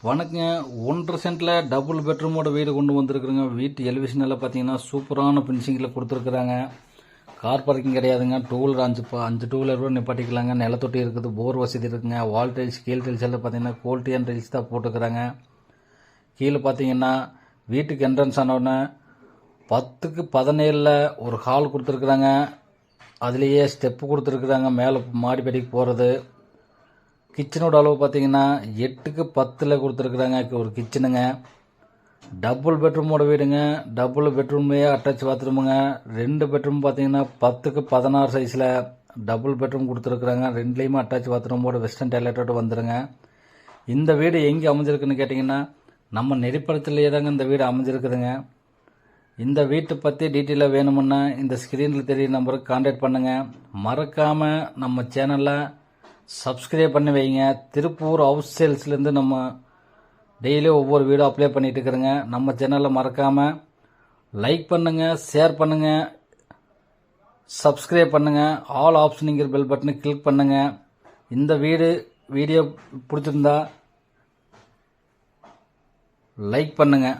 வணக்கங்க. 1.5 சென்ட்ல டபுள் பெட்ரூமோட வீடு கொண்டு வந்திருக்குறேங்க. வீட்டு எலிவேஷன் எல்லாம் பார்த்தீங்கன்னா சூப்பரான ஃபினிஷிங்கில் கொடுத்துருக்குறாங்க. கார் பார்க்கிங் கிடையாதுங்க. டூ வீலர் அஞ்சு டூ வீலர் கூட நிப்பாட்டிக்கலாங்க. நிலத்தொட்டி இருக்குது, போர் வசதி இருக்குங்க. வால் டைல்ஸ், கீழ் டைல்ஸ் எல்லாம் பார்த்தீங்கன்னா குவாலிட்டியான டைல்ஸ் தான் போட்டுக்கிறாங்க. கீழே பார்த்தீங்கன்னா வீட்டுக்கு என்ட்ரன்ஸ் ஆனவுடனே 10க்கு 17 ஒரு ஹால் கொடுத்துருக்குறாங்க. அதுலேயே ஸ்டெப்பு கொடுத்துருக்குறாங்க மேலே மாடிப்படிக்கு போகிறது. கிச்சனோட அளவு பார்த்தீங்கன்னா 8க்கு 10 கொடுத்துருக்குறாங்க ஒரு கிச்சனுங்க. டபுள் பெட்ரூமோட வீடுங்க. டபுள் பெட்ரூம்லேயே அட்டாச் பாத்ரூமுங்க. 2 பெட்ரூம் பார்த்தீங்கன்னா 10க்கு 16 சைஸில் டபுள் பெட்ரூம் கொடுத்துருக்குறாங்க. ரெண்டுலேயுமே அட்டாச் பாத்ரூமோட வெஸ்டர்ன் டாய்லெட்டோட வந்துடுங்க. இந்த வீடு எங்கே அமைஞ்சிருக்குன்னு கேட்டிங்கன்னா நம்ம நெறிப்படத்துலேயே தாங்க இந்த வீடு அமைஞ்சிருக்குதுங்க. இந்த வீட்டை பற்றி டீட்டெயிலாக வேணுமுன்னா இந்த ஸ்க்ரீனில் தெரிய நம்பருக்கு கான்டாக்ட் பண்ணுங்கள். மறக்காமல் நம்ம சேனலில் சப்ஸ்கிரைப் பண்ணி வைங்க. திருப்பூர் ஹவுஸ் சேல்ஸ்லேருந்து நம்ம டெய்லியும் ஒவ்வொரு வீடியோ அப்ளை பண்ணிட்டு இருக்கிறேங்க. நம்ம சேனலில் மறக்காமல் லைக் பண்ணுங்கள், ஷேர் பண்ணுங்கள், சப்ஸ்கிரைப் பண்ணுங்கள். ஆல் ஆப்ஷனுங்கிற பெல் பட்டனை கிளிக் பண்ணுங்கள். இந்த வீடியோ பிடிச்சிருந்தா லைக் பண்ணுங்கள்.